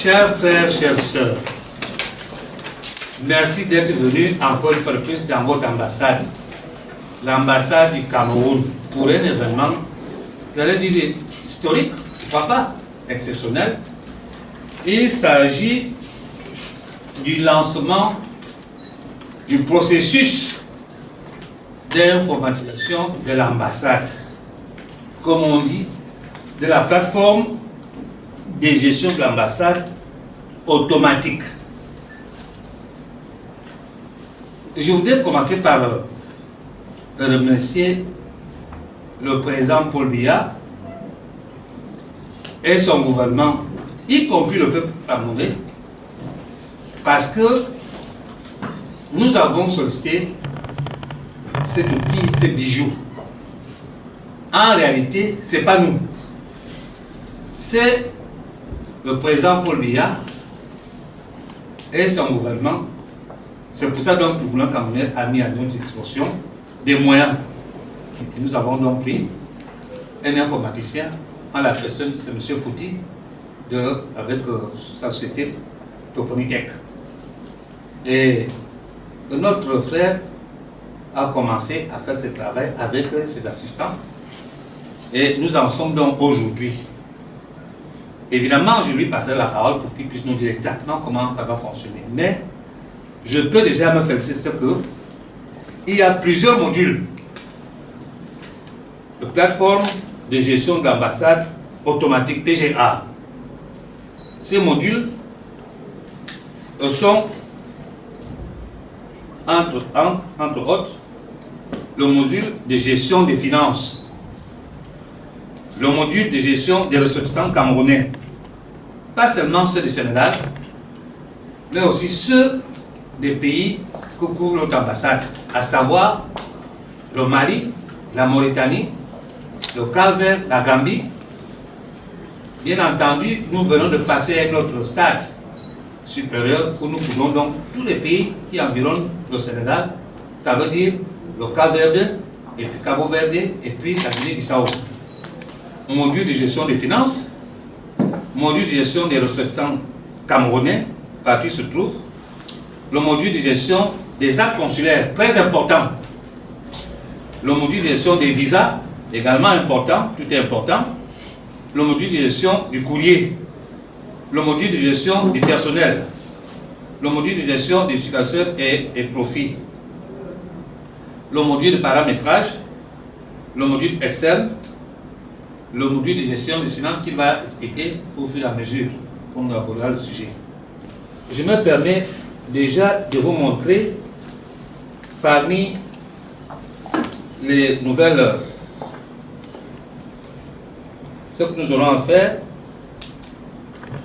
Chers frères, chères sœurs, merci d'être venus encore une fois de plus dans votre ambassade, l'ambassade du Cameroun, pour un événement, j'allais dire historique, pourquoi pas, exceptionnel. Il s'agit du lancement du processus d'informatisation de l'ambassade, comme on dit, de la plateforme de gestion de l'ambassade automatique. Je voudrais commencer par remercier le président Paul Biya et son gouvernement, y compris le peuple camerounais, parce que nous avons sollicité cet outil, ce bijou. En réalité, ce n'est pas nous. C'est le président Paul Biya et son gouvernement. C'est pour ça donc que le gouvernement camerounais a mis à notre disposition des moyens. Et nous avons donc pris un informaticien en la personne de M. Fouti avec sa société Toponitech. Et notre frère a commencé à faire ce travail avec ses assistants. Et nous en sommes donc aujourd'hui. Évidemment, je lui passerai la parole pour qu'il puisse nous dire exactement comment ça va fonctionner. Mais je peux déjà me féliciter qu'il y a plusieurs modules de plateforme de gestion de l'ambassade automatique PGA. Ces modules sont, entre autres, le module de gestion des finances, le module de gestion des ressortissants camerounais, pas seulement ceux du Sénégal, mais aussi ceux des pays que couvre notre ambassade, à savoir le Mali, la Mauritanie, le Cap-Vert, la Gambie. Bien entendu, nous venons de passer à notre stade supérieur où nous couvrons donc tous les pays qui environnent le Sénégal. Ça veut dire le Cap-Vert, et puis Cabo Verde, et puis la Guinée-Bissau. Module de gestion des finances, module de gestion des ressortissants camerounais, partout se trouve. Le module de gestion des actes consulaires, très important. Le module de gestion des visas, également important, tout est important. Le module de gestion du courrier. Le module de gestion du personnel. Le module de gestion des utilisateurs et profits. Le module de paramétrage. Le module externe. Le module de gestion des finances qu'il va expliquer au fur et à mesure, comme nous abordera le sujet. Je me permets déjà de vous montrer parmi les nouvelles, ce que nous aurons à faire.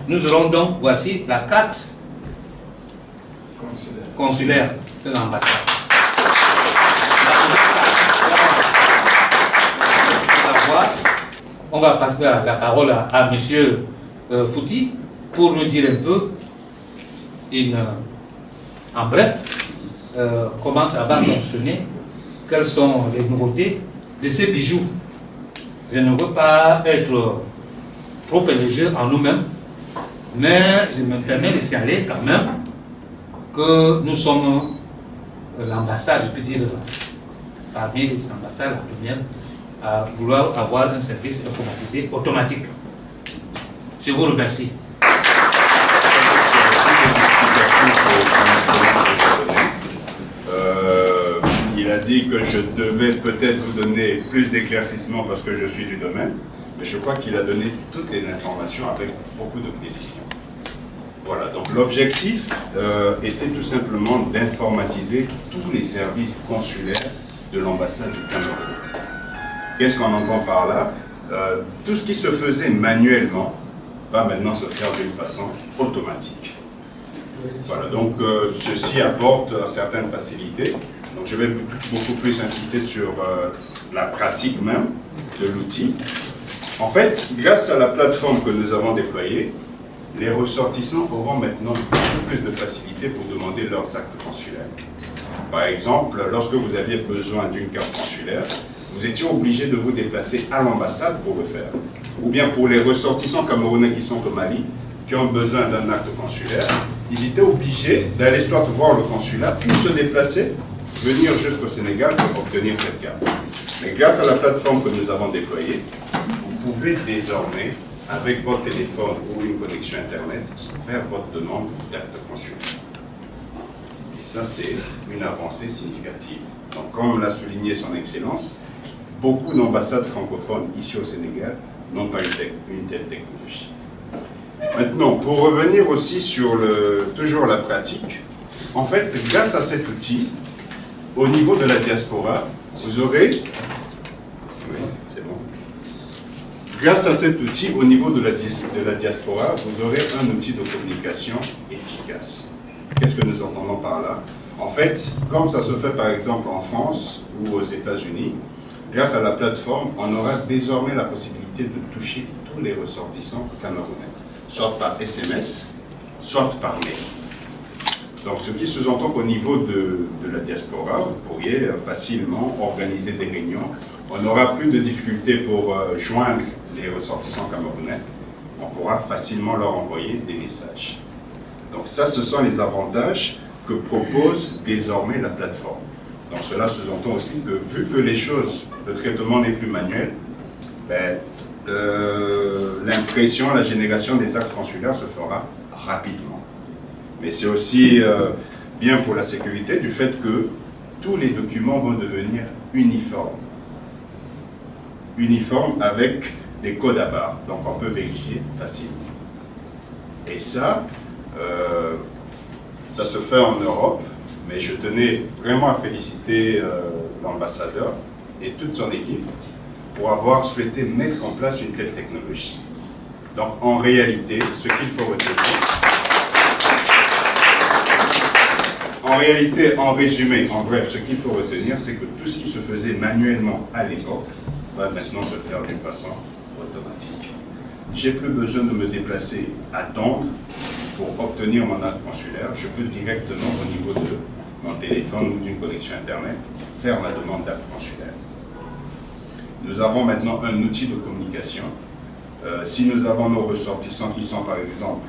Nous aurons donc, voici la carte consulaire de l'ambassade. On va passer la parole à M. Fouti pour nous dire un peu, en bref, comment ça va fonctionner, quelles sont les nouveautés de ces bijoux. Je ne veux pas être trop élogieux en nous-mêmes, mais je me permets de signaler quand même que nous sommes l'ambassade, je peux dire, parmi les ambassades, la première, à vouloir avoir un service informatisé automatique. Je vous remercie. Il a dit que je devais peut-être vous donner plus d'éclaircissements parce que je suis du domaine, mais je crois qu'il a donné toutes les informations avec beaucoup de précision. Voilà, donc l'objectif était tout simplement d'informatiser tous les services consulaires de l'ambassade du Cameroun. Qu'est-ce qu'on entend par là? Tout ce qui se faisait manuellement va maintenant se faire d'une façon automatique. Voilà, donc ceci apporte certaines facilités. Donc je vais beaucoup plus insister sur la pratique même de l'outil. En fait, grâce à la plateforme que nous avons déployée, les ressortissants auront maintenant beaucoup plus de facilité pour demander leurs actes consulaires. Par exemple, lorsque vous aviez besoin d'une carte consulaire, vous étiez obligé de vous déplacer à l'ambassade pour le faire. Ou bien pour les ressortissants camerounais qui sont au Mali, qui ont besoin d'un acte consulaire, ils étaient obligés d'aller soit voir le consulat, puis se déplacer, venir jusqu'au Sénégal pour obtenir cette carte. Mais grâce à la plateforme que nous avons déployée, vous pouvez désormais, avec votre téléphone ou une connexion Internet, faire votre demande d'acte consulaire. Et ça, c'est une avancée significative. Donc, comme l'a souligné son Excellence, beaucoup d'ambassades francophones ici au Sénégal n'ont pas une telle technologie. Maintenant, pour revenir aussi sur toujours la pratique, en fait, grâce à cet outil, au niveau de la diaspora, vous aurez... Oui, c'est bon. Grâce à cet outil, au niveau de la diaspora, vous aurez un outil de communication efficace. Qu'est-ce que nous entendons par là? En fait, comme ça se fait par exemple en France ou aux États-Unis, grâce à la plateforme, on aura désormais la possibilité de toucher tous les ressortissants camerounais, soit par SMS, soit par mail. Donc, ce qui sous-entend qu'au niveau de la diaspora, vous pourriez facilement organiser des réunions. On n'aura plus de difficultés pour joindre les ressortissants camerounais. On pourra facilement leur envoyer des messages. Donc, ça, ce sont les avantages que propose désormais la plateforme. Donc, cela sous-entend aussi que, vu que les choses, le traitement n'est plus manuel, ben, l'impression, la génération des actes consulaires se fera rapidement. Mais c'est aussi bien pour la sécurité du fait que tous les documents vont devenir uniformes. Uniformes avec des codes à barres. Donc on peut vérifier facilement. Et ça, ça se fait en Europe, mais je tenais vraiment à féliciter l'ambassadeur et toute son équipe pour avoir souhaité mettre en place une telle technologie. Donc en réalité, ce qu'il faut retenir... En réalité, en résumé, en bref, ce qu'il faut retenir, c'est que tout ce qui se faisait manuellement à l'époque va maintenant se faire d'une façon automatique. J'ai plus besoin de me déplacer, attendre pour obtenir mon acte consulaire. Je peux directement, au niveau de mon téléphone ou d'une connexion Internet, faire ma demande d'acte consulaire. Nous avons maintenant un outil de communication. Si nous avons nos ressortissants qui sont, par exemple,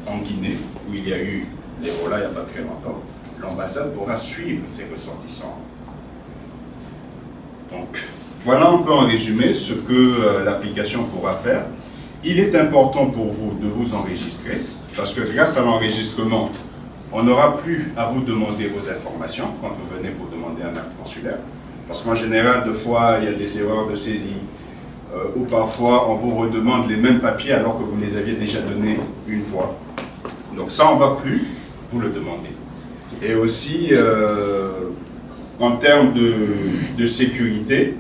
en Guinée, où il y a eu l'Ebola il n'y a pas très longtemps, l'ambassade pourra suivre ses ressortissants. Donc, voilà un peu en résumé ce que l'application pourra faire. Il est important pour vous de vous enregistrer, parce que grâce à l'enregistrement, on n'aura plus à vous demander vos informations quand vous venez pour demander un acte consulaire. Parce qu'en général, des fois, il y a des erreurs de saisie, ou parfois on vous redemande les mêmes papiers alors que vous les aviez déjà donnés une fois. Donc ça, on ne va plus vous le demander. Et aussi, en termes de sécurité,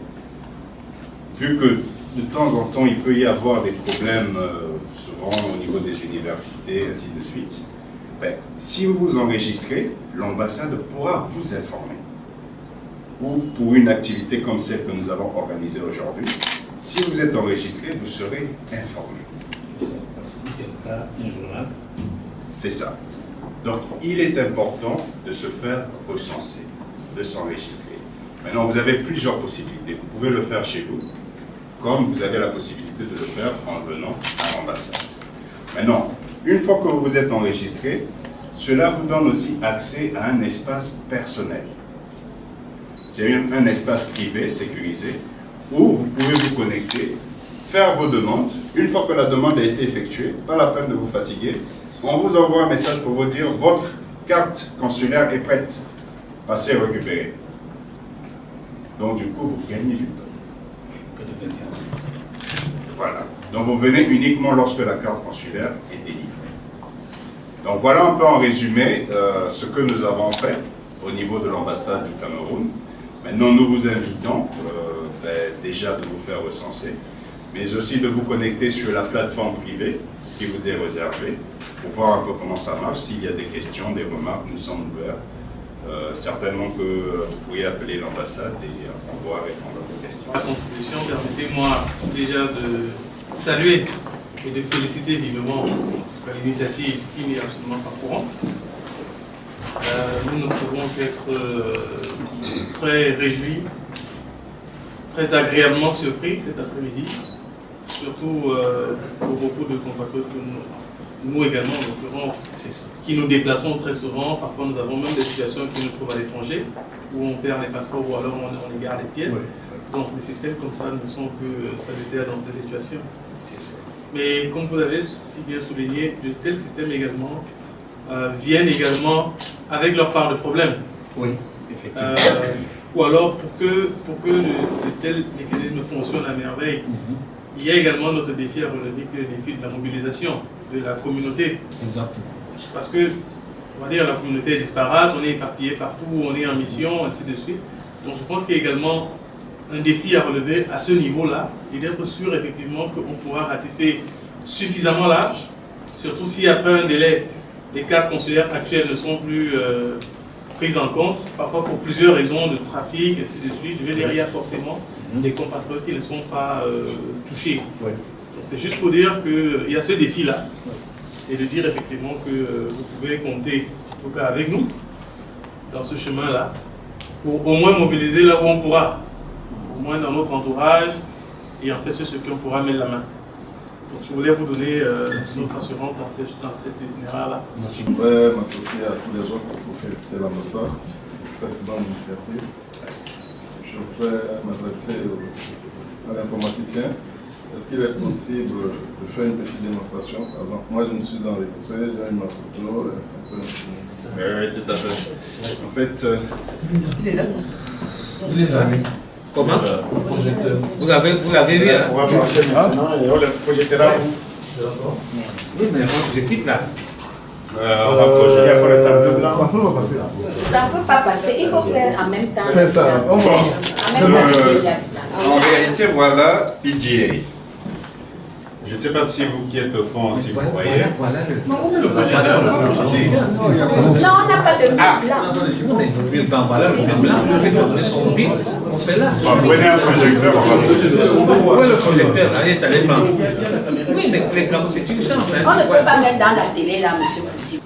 vu que de temps en temps, il peut y avoir des problèmes, souvent au niveau des universités, ainsi de suite, ben, si vous vous enregistrez, l'ambassade pourra vous informer. Ou pour une activité comme celle que nous avons organisée aujourd'hui, si vous êtes enregistré, vous serez informé. C'est ça. Donc, il est important de se faire recenser, de s'enregistrer. Maintenant, vous avez plusieurs possibilités. Vous pouvez le faire chez vous, comme vous avez la possibilité de le faire en venant à l'ambassade. Maintenant, une fois que vous vous êtes enregistré, cela vous donne aussi accès à un espace personnel. C'est un espace privé, sécurisé, où vous pouvez vous connecter, faire vos demandes. Une fois que la demande a été effectuée, pas la peine de vous fatiguer, on vous envoie un message pour vous dire « Votre carte consulaire est prête. Passez récupérer. » Donc du coup, vous gagnez du temps. Voilà. Donc vous venez uniquement lorsque la carte consulaire est délivrée. Donc voilà un peu en résumé ce que nous avons fait au niveau de l'ambassade du Cameroun. Maintenant, nous vous invitons déjà de vous faire recenser, mais aussi de vous connecter sur la plateforme privée qui vous est réservée pour voir un peu comment ça marche. S'il y a des questions, des remarques, nous sommes ouverts. Certainement que vous pourriez appeler l'ambassade et on pourra répondre à vos questions. La contribution, permettez-moi déjà de saluer et de féliciter vivement l'initiative qui n'est absolument pas courante. Nous ne pouvons être très réjouis, très agréablement surpris cet après-midi surtout pour beaucoup de compatriotes, nous également en l'occurrence, qui nous déplaçons très souvent. Parfois nous avons même des situations qui nous trouvent à l'étranger, où on perd les passeports ou alors on égare les pièces. Donc des systèmes comme ça ne sont que salutaires dans ces situations. Mais comme vous avez si bien souligné, de tels systèmes également viennent également avec leur part de problème. Oui, effectivement. Ou alors pour que de tels mécanismes fonctionnent à merveille, il y a également notre défi à relever, qui est le défi de la mobilisation de la communauté. Exactement. Parce que, on va dire, la communauté est disparate, on est éparpillé partout, on est en mission, ainsi de suite. Donc je pense qu'il y a également un défi à relever à ce niveau-là et d'être sûr effectivement qu'on pourra ratisser suffisamment large, surtout si après un délai, les cartes consulaires actuelles ne sont plus prises en compte, parfois pour plusieurs raisons de trafic, ainsi de suite. Je veux dire, il y a forcément des compatriotes qui ne sont pas touchés. Oui. Donc c'est juste pour dire qu'il y a ce défi-là et de dire effectivement que vous pouvez compter, en tout cas avec nous, dans ce chemin-là, pour au moins mobiliser là où on pourra, au moins dans notre entourage, et en fait sur ce qu'on pourra mettre la main. Donc je voulais vous donner notre assurance dans cet itinéraire-là. Merci. Je voudrais m'associer à tous les autres pour féliciter la Massa pour cette bonne initiative. Je voudrais m'adresser à l'informaticien. Est-ce qu'il est possible de faire une petite démonstration? Par exemple, moi je me suis enregistré, j'ai ma photo, Oui, tout à fait. En fait, Il est là. Il est là. Comment? Projecteur. Vous l'avez vu, hein? On va marcher maintenant et on le projettera où? Oui, mais moi je quitte là. on va projeter pour le tableau blanc. Ça peut pas passer. Ça ne peut pas passer, il faut faire en même temps. C'est ça. En même temps. En réalité, voilà PGA. Je ne sais pas si vous qui êtes au fond, si vous voyez. Voilà le. Non, on n'a pas de mur blanc. Non, mais le mur blanc, voilà le mur blanc. On met son mobile, on fait là. Bon, prenez un projecteur, on va projeter. Où est le projecteur? Là, il est allé blanc. Oui, mais l'écran, c'est une chance. On ne peut pas mettre dans la télé là, monsieur Fouti.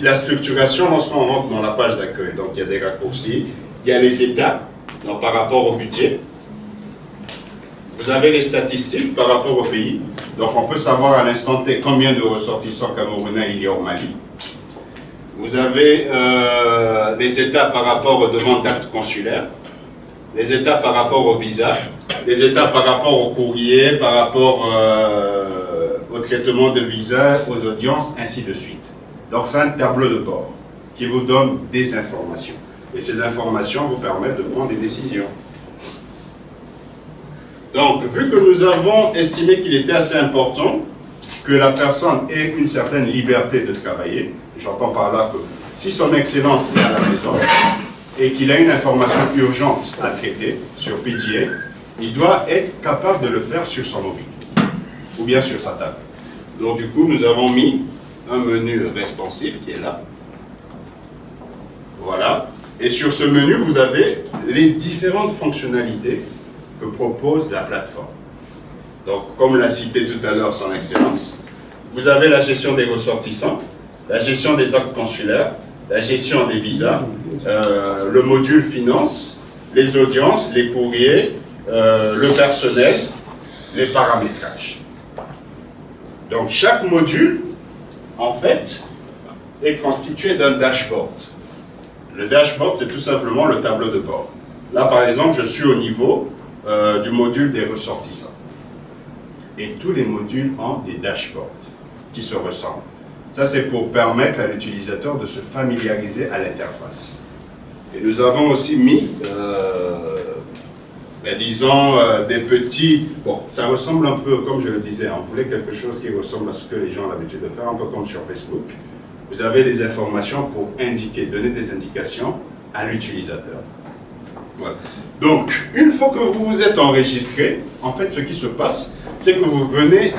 La structuration, lorsqu'on rentre dans la page d'accueil, donc il y a des raccourcis, il y a les étapes, donc par rapport au budget. Vous avez les statistiques par rapport au pays. Donc on peut savoir à l'instant T combien de ressortissants camerounais il y a au Mali. Vous avez les étapes par rapport aux demandes d'actes consulaires, les étapes par rapport au visa, les étapes par rapport au courrier, par rapport au traitement de visa, aux audiences, ainsi de suite. Donc c'est un tableau de bord qui vous donne des informations. Et ces informations vous permettent de prendre des décisions. Donc, vu que nous avons estimé qu'il était assez important que la personne ait une certaine liberté de travailler, j'entends par là que si son excellence est à la maison et qu'il a une information urgente à traiter sur PGA, il doit être capable de le faire sur son mobile ou bien sur sa table. Donc, du coup, nous avons mis un menu responsive qui est là. Voilà. Et sur ce menu, vous avez les différentes fonctionnalités que propose la plateforme. Donc, comme l'a cité tout à l'heure son Excellence, vous avez la gestion des ressortissants, la gestion des actes consulaires, la gestion des visas, le module finance, les audiences, les courriers, le personnel, les paramétrages. Donc, chaque module, en fait, est constitué d'un dashboard. Le dashboard, c'est tout simplement le tableau de bord. Là, par exemple, je suis au niveau du module des ressortissants. Et tous les modules ont des dashboards qui se ressemblent. Ça, c'est pour permettre à l'utilisateur de se familiariser à l'interface. Et nous avons aussi mis, disons, des petits... Bon, ça ressemble un peu, comme je le disais, on voulait quelque chose qui ressemble à ce que les gens ont l'habitude de faire, un peu comme sur Facebook. Vous avez des informations pour indiquer, donner des indications à l'utilisateur. Voilà. Donc, une fois que vous vous êtes enregistré, en fait, ce qui se passe, c'est que vous venez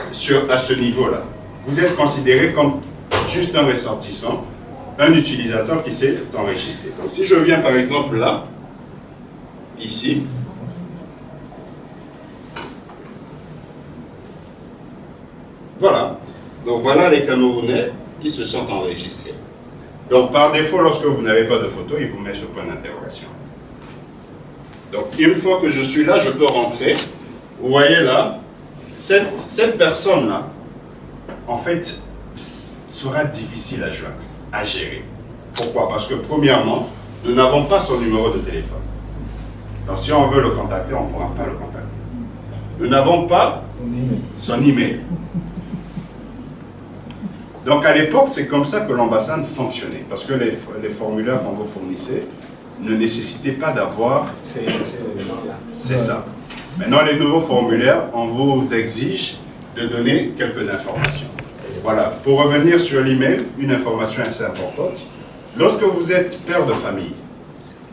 à ce niveau-là. Vous êtes considéré comme juste un ressortissant, un utilisateur qui s'est enregistré. Donc, si je viens par exemple là, ici, voilà. Donc, voilà les Camerounais qui se sont enregistrés. Donc, par défaut, lorsque vous n'avez pas de photo, il vous met ce point d'interrogation. Donc, une fois que je suis là, je peux rentrer. Vous voyez là, cette personne-là, en fait, sera difficile à joindre, à gérer. Pourquoi? Parce que premièrement, nous n'avons pas son numéro de téléphone. Donc si on veut le contacter, on ne pourra pas le contacter. Nous n'avons pas son email. Donc à l'époque, c'est comme ça que l'ambassade fonctionnait. Parce que les formulaires qu'on vous fournissait ne nécessitaient pas d'avoir... C'est ça. Maintenant, les nouveaux formulaires, on vous exige de donner quelques informations. Voilà. Pour revenir sur l'email, une information assez importante. Lorsque vous êtes père de famille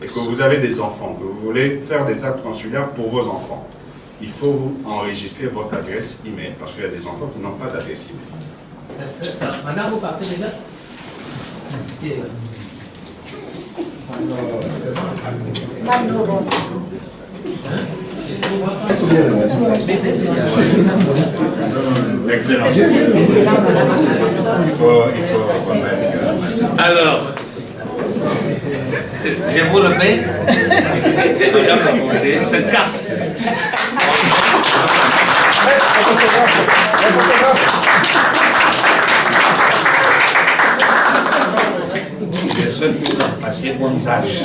et que vous avez des enfants, que vous voulez faire des actes consulaires pour vos enfants, il faut vous enregistrer votre adresse email parce qu'il y a des enfants qui n'ont pas d'adresse email. Madame, vous partez déjà? Excellent. Alors, je vous remets, madame la conseillère, cette carte. Le seul qui vous a passé mon usage.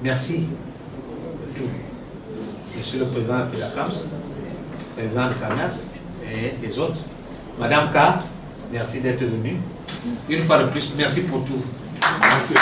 Merci. Monsieur le Président de la CAMS, président de CAMAS et les autres. Madame K, merci d'être venue. Une fois de plus, merci pour tout. Merci.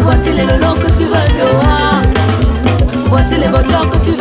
Voici les lolons que tu veux dehors. Voici les beaux jours que tu